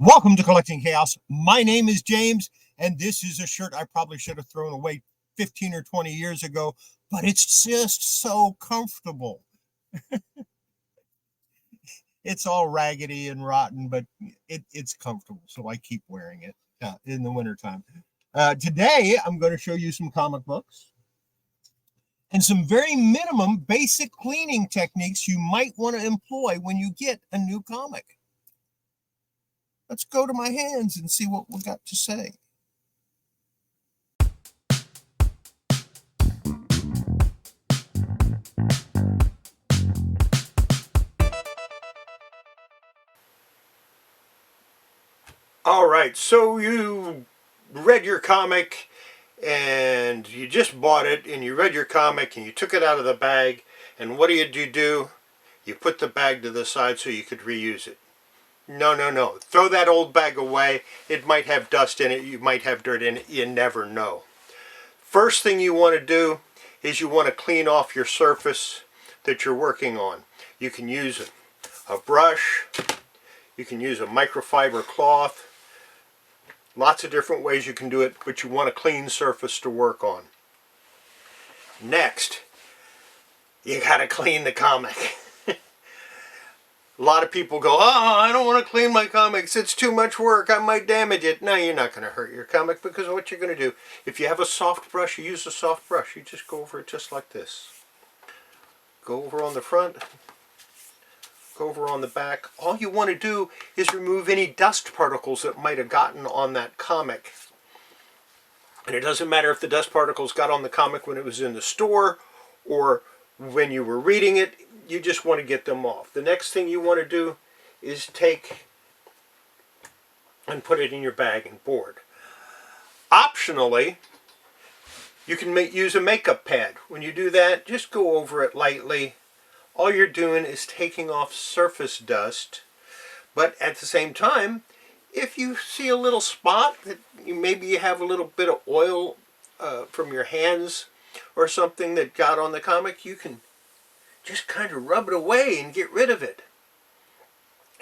Welcome to Collecting Chaos. My name is James, and this is a shirt I probably should have thrown away 15 or 20 years ago, but it's just so comfortable. It's all raggedy and rotten, but it's comfortable, so I keep wearing it in the wintertime. Today, I'm going to show you some comic books and some very minimum basic cleaning techniques you might want to employ when you get a new comic. Let's go to my hands and see what we got to say. All right, so you read your comic and you just bought it and you read your comic and you took it out of the bag, and what did you do? You put the bag to the side so you could reuse it. No. Throw that old bag away. It might have dust in it. You might have dirt in it. You never know. First thing you want to do is you want to clean off your surface that you're working on. You can use a brush. You can use a microfiber cloth. Lots of different ways you can do it, but you want a clean surface to work on. Next, you got to clean the comic. A lot of people go, oh, I don't want to clean my comics. It's too much work. I might damage it. No, you're not going to hurt your comic, because what you're going to do, if you have a soft brush, you use a soft brush. You just go over it just like this. Go over on the front. Go over on the back. All you want to do is remove any dust particles that might have gotten on that comic. And it doesn't matter if the dust particles got on the comic when it was in the store or when you were reading it. You just want to get them off. The next thing you want to do is take and put it in your bag and board. Optionally, you can use a makeup pad. When you do that, just go over it lightly. All you're doing is taking off surface dust, but at the same time, if you see a little spot that maybe you have a little bit of oil from your hands or something that got on the comic, you can just kind of rub it away and get rid of it.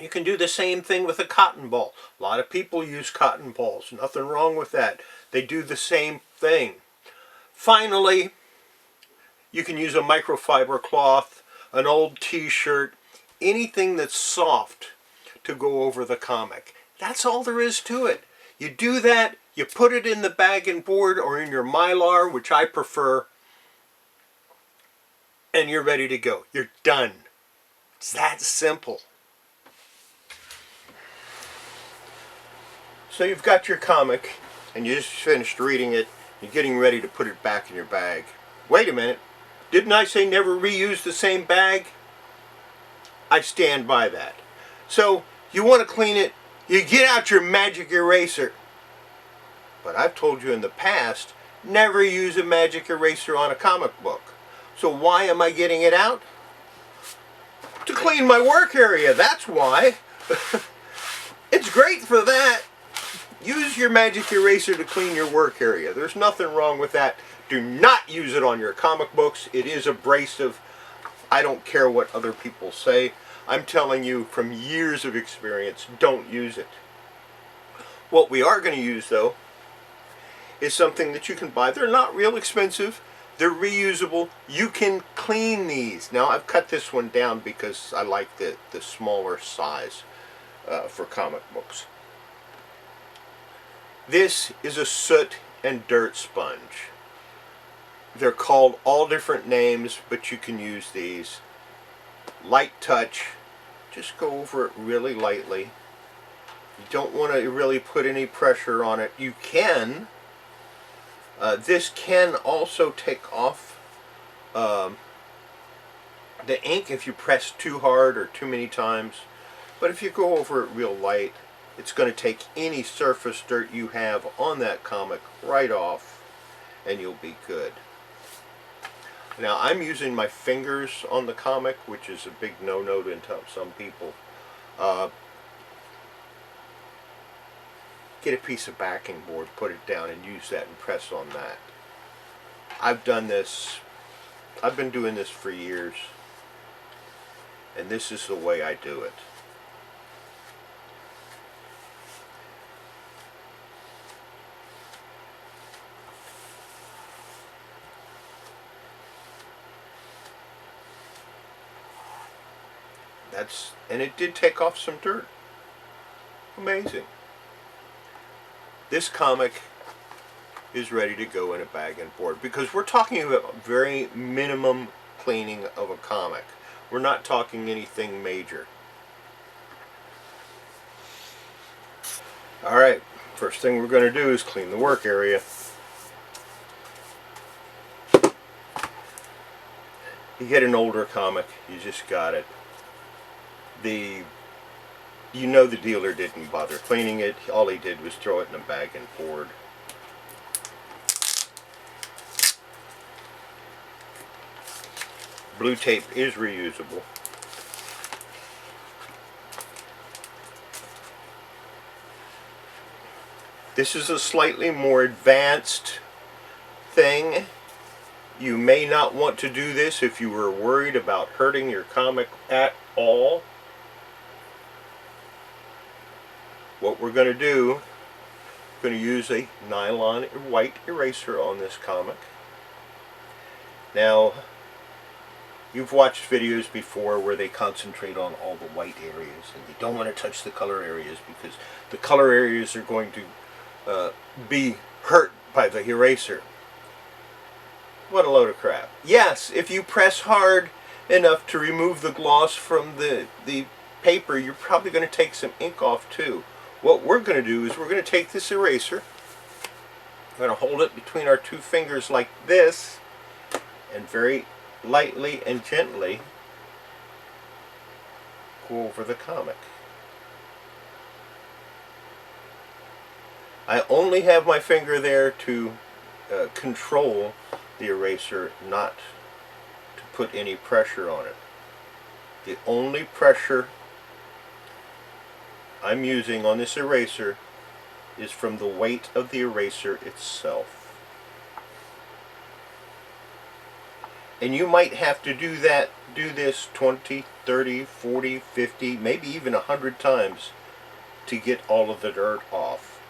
You can do the same thing with a cotton ball. A lot of people use cotton balls. Nothing wrong with that. They do the same thing. Finally, you can use a microfiber cloth, an old t-shirt, anything that's soft to go over the comic. That's all there is to it. You do that, you put it in the bag and board or in your Mylar, which I prefer, and you're ready to go. You're done. It's that simple. So you've got your comic and you just finished reading it. You're getting ready to put it back in your bag. Wait a minute. Didn't I say never reuse the same bag? I stand by that. So you want to clean it. You get out your magic eraser. But I've told you in the past, never use a magic eraser on a comic book. So why am I getting it out? To clean my work area, that's why. It's great for that. Use your magic eraser to clean your work area. There's nothing wrong with that. Do not use it on your comic books. It is abrasive. I don't care what other people say. I'm telling you from years of experience, don't use it. What we are going to use, though, is something that you can buy. They're not real expensive. They're reusable. You can clean these. Now, I've cut this one down because I like the smaller size for comic books. This is a soot and dirt sponge. They're called all different names, but you can use these. Light touch. Just go over it really lightly. You don't want to really put any pressure on it. You can. This can also take off the ink if you press too hard or too many times. But if you go over it real light, it's going to take any surface dirt you have on that comic right off, and you'll be good. Now, I'm using my fingers on the comic, which is a big no-no to some people. Get a piece of backing board, put it down, and use that and press on that. I've done this. I've been doing this for years, and this is the way I do it. And it did take off some dirt. Amazing. This comic is ready to go in a bag and board, because we're talking about very minimum cleaning of a comic. We're not talking anything major. Alright, first thing we're going to do is clean the work area. You get an older comic, you just got it. You know the dealer didn't bother cleaning it. All he did was throw it in a bag and board. Blue tape is reusable. This is a slightly more advanced thing. You may not want to do this if you were worried about hurting your comic at all. What we're going to do, we're going to use a nylon white eraser on this comic. Now, you've watched videos before where they concentrate on all the white areas, and you don't want to touch the color areas because the color areas are going to be hurt by the eraser. What a load of crap. Yes, if you press hard enough to remove the gloss from the paper, you're probably going to take some ink off too. What we're going to do is we're going to take this eraser, we're going to hold it between our two fingers like this, and very lightly and gently go over the comic. I only have my finger there to control the eraser, not to put any pressure on it. The only pressure I'm using on this eraser is from the weight of the eraser itself. And you might have to do this 20, 30, 40, 50, maybe even 100 times to get all of the dirt off.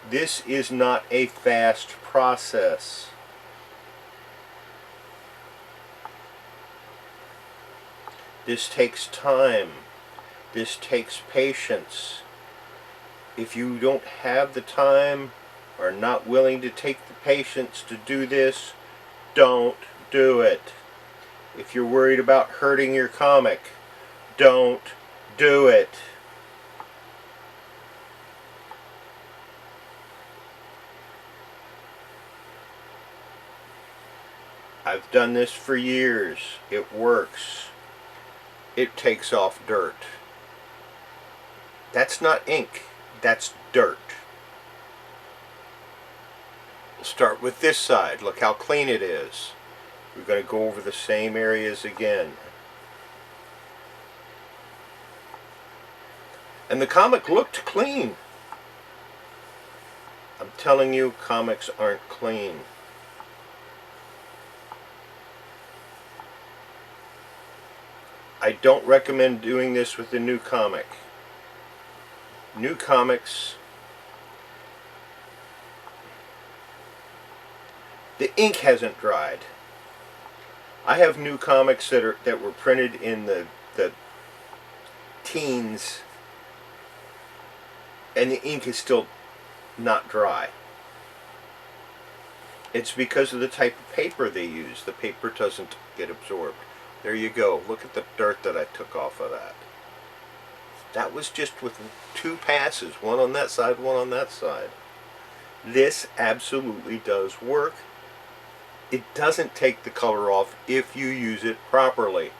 This is not a fast process. This takes time. This takes patience. If you don't have the time or not willing to take the patience to do this, don't do it. If you're worried about hurting your comic, don't do it. I've done this for years. It works. It takes off dirt. That's not ink. That's dirt. We'll start with this side. Look how clean it is. We're going to go over the same areas again. And the comic looked clean. I'm telling you, comics aren't clean. I don't recommend doing this with a new comic. New comics, the ink hasn't dried. I have new comics that were printed in the teens, and the ink is still not dry. It's because of the type of paper they use. The paper doesn't get absorbed. There you go. Look at the dirt that I took off of that. That was just with 2 passes. One on that side, one on that side. This absolutely does work. It doesn't take the color off if you use it properly.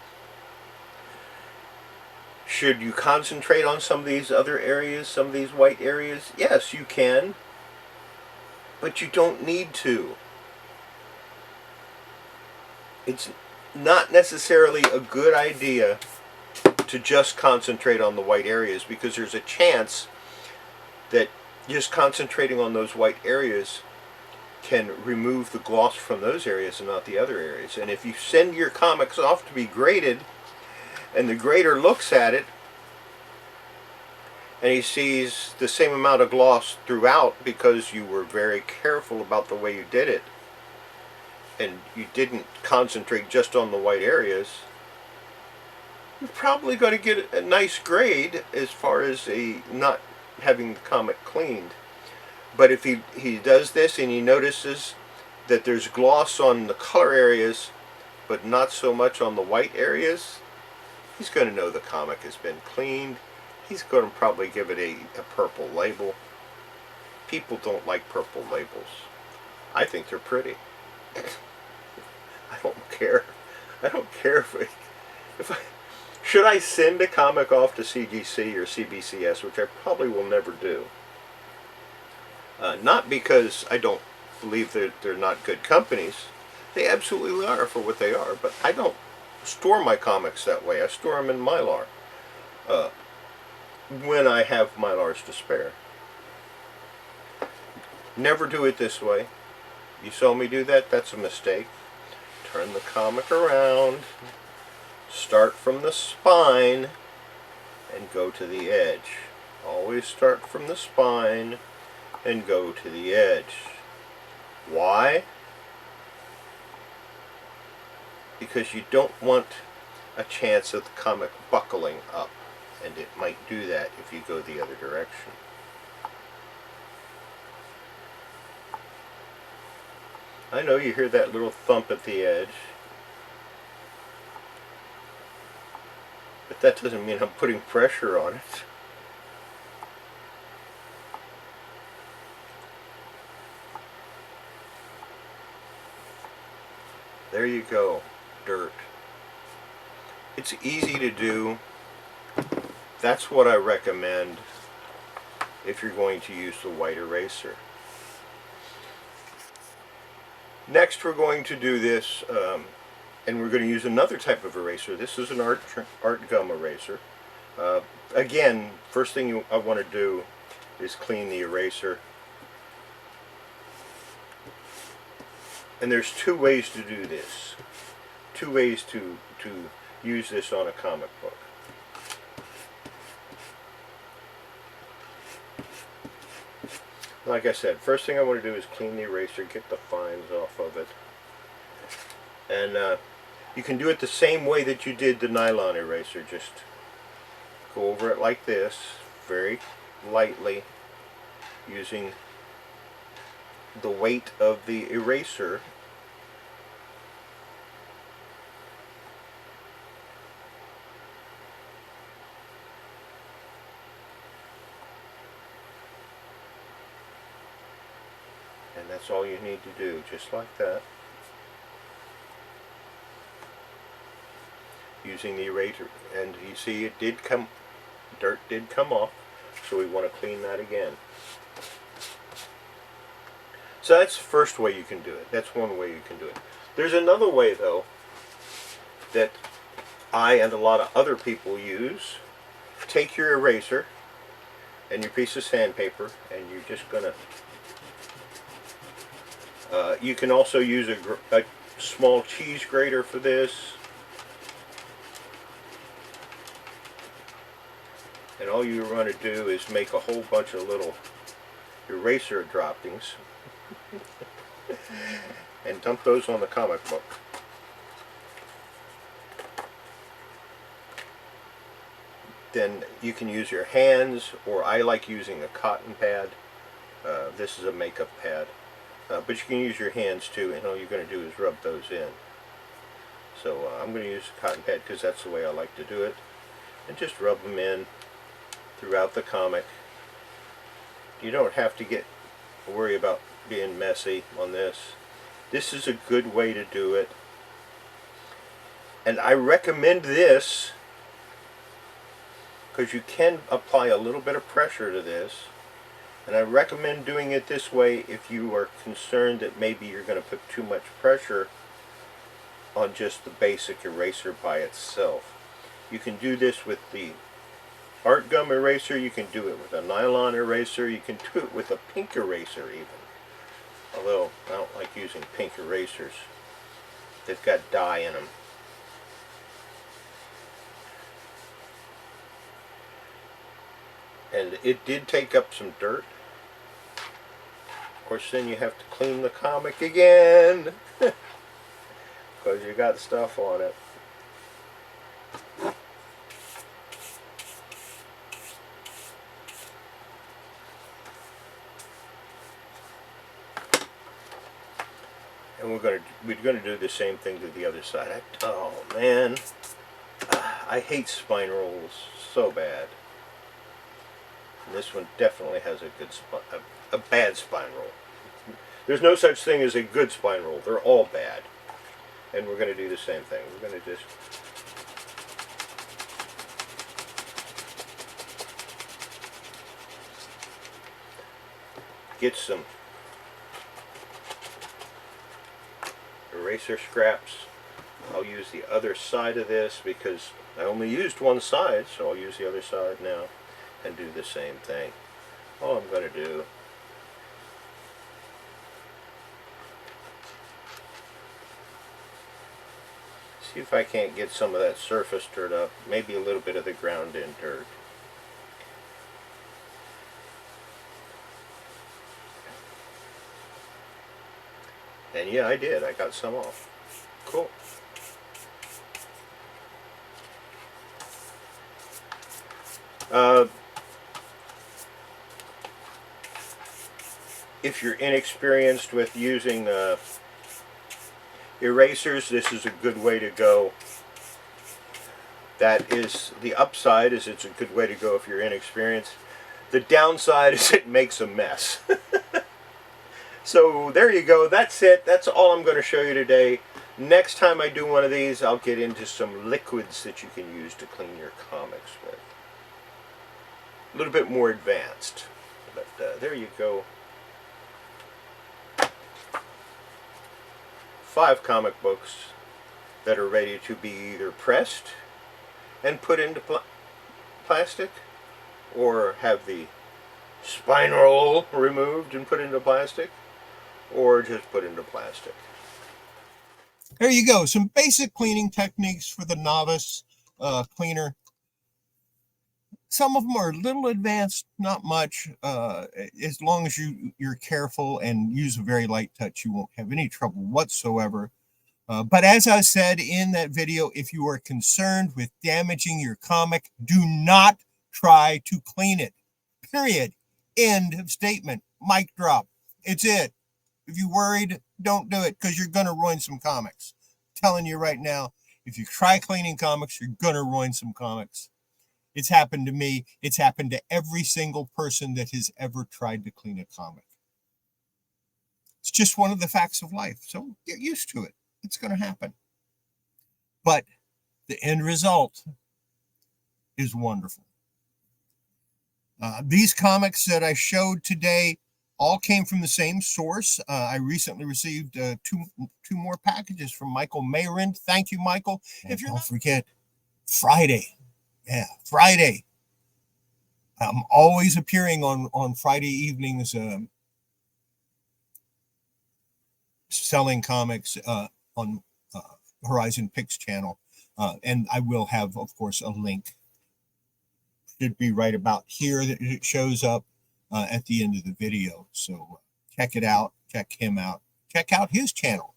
Should you concentrate on some of these other areas, some of these white areas? Yes, you can. But you don't need to. It's not necessarily a good idea to just concentrate on the white areas, because there's a chance that just concentrating on those white areas can remove the gloss from those areas and not the other areas. And if you send your comics off to be graded, and the grader looks at it and he sees the same amount of gloss throughout because you were very careful about the way you did it, and you didn't concentrate just on the white areas, you're probably going to get a nice grade as far as a not having the comic cleaned. But if he does this and he notices that there's gloss on the color areas but not so much on the white areas, he's going to know the comic has been cleaned. He's going to probably give it a purple label. People don't like purple labels. I think they're pretty. I don't care. I don't care if I should I send a comic off to CGC or CBCS, which I probably will never do. Not because I don't believe that they're not good companies. They absolutely are for what they are, but I don't store my comics that way. I store them in Mylar when I have Mylars to spare. Never do it this way. You saw me do that? That's a mistake. Turn the comic around, start from the spine, and go to the edge. Always start from the spine and go to the edge. Why? Because you don't want a chance of the comic buckling up, and it might do that if you go the other direction. I know you hear that little thump at the edge, but that doesn't mean I'm putting pressure on it. There you go, dirt. It's easy to do. That's what I recommend if you're going to use the white eraser. Next we're going to do this, and we're going to use another type of eraser. This is an art gum eraser. Again, first thing I want to do is clean the eraser. And there's two ways to do this. Two ways to use this on a comic book. Like I said, first thing I want to do is clean the eraser, get the fines off of it. And you can do it the same way that you did the nylon eraser. Just go over it like this, very lightly, using the weight of the eraser. And that's all you need to do, just like that. Using the eraser, and you see it did come, dirt did come off, so we want to clean that again. So that's the first way you can do it. That's one way you can do it. There's another way, though, that I and a lot of other people use. Take your eraser and your piece of sandpaper, and you're just going to... you can also use a small cheese grater for this. And all you want to do is make a whole bunch of little eraser droppings and dump those on the comic book. Then you can use your hands, or I like using a cotton pad. This is a makeup pad. But you can use your hands too, and all you're going to do is rub those in. So I'm going to use a cotton pad because that's the way I like to do it. And just rub them in throughout the comic. You don't have to worry about being messy on this. This is a good way to do it. And I recommend this because you can apply a little bit of pressure to this. And I recommend doing it this way if you are concerned that maybe you're going to put too much pressure on just the basic eraser by itself. You can do this with the art gum eraser, you can do it with a nylon eraser, you can do it with a pink eraser even. Although I don't like using pink erasers. They've got dye in them. And it did take up some dirt. Of course, then you have to clean the comic again because you got stuff on it. And we're gonna do the same thing to the other side. Oh man, I hate spine rolls so bad. And this one definitely has a bad spine roll. There's no such thing as a good spine roll. They're all bad. And we're going to do the same thing. We're going to just get some eraser scraps. I'll use the other side of this because I only used one side, so I'll use the other side now and do the same thing. All I'm going to do see if I can't get some of that surface dirt up, maybe a little bit of the ground in dirt. And yeah, I did. I got some off. Cool. If you're inexperienced with using erasers, this is a good way to go. That is the upside, is it's a good way to go if you're inexperienced. The downside is it makes a mess. So there you go. That's it. That's all I'm going to show you today. Next time I do one of these, I'll get into some liquids that you can use to clean your comics with. A little bit more advanced. But there you go. 5 comic books that are ready to be either pressed and put into plastic, or have the spine roll removed and put into plastic, or just put into plastic. There you go. Some basic cleaning techniques for the novice cleaner. Some of them are a little advanced, not much. As long as you're careful and use a very light touch, you won't have any trouble whatsoever. But as I said in that video, if you are concerned with damaging your comic, do not try to clean it. Period. End of statement. Mic drop. It's it. If you're worried, don't do it, because you're going to ruin some comics. I'm telling you right now, if you try cleaning comics, you're going to ruin some comics. It's happened to me. It's happened to every single person that has ever tried to clean a comic. It's just one of the facts of life. So get used to it. It's going to happen. But the end result is wonderful. These comics that I showed today all came from the same source. I recently received two more packages from Michael Mayrind. Thank you, Michael. And if you don't forget, Friday. Yeah, Friday. I'm always appearing on Friday evenings, selling comics on Horizon Picks channel. And I will have, of course, a link. Should be right about here that it shows up at the end of the video. So check it out. Check him out. Check out his channel.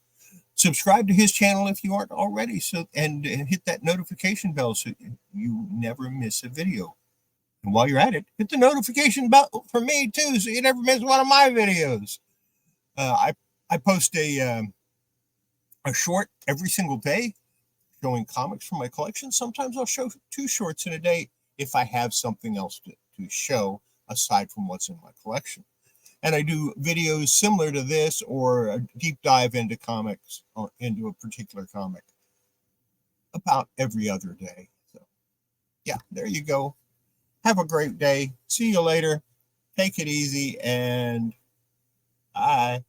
Subscribe to his channel if you aren't already. And hit that notification bell so you never miss a video. And while you're at it, hit the notification bell for me too, so you never miss one of my videos. I post a short every single day showing comics from my collection. Sometimes I'll show 2 shorts in a day if I have something else to show aside from what's in my collection. And I do videos similar to this, or a deep dive into comics, into a particular comic, about every other day. So yeah, there you go. Have a great day. See you later. Take it easy, and bye.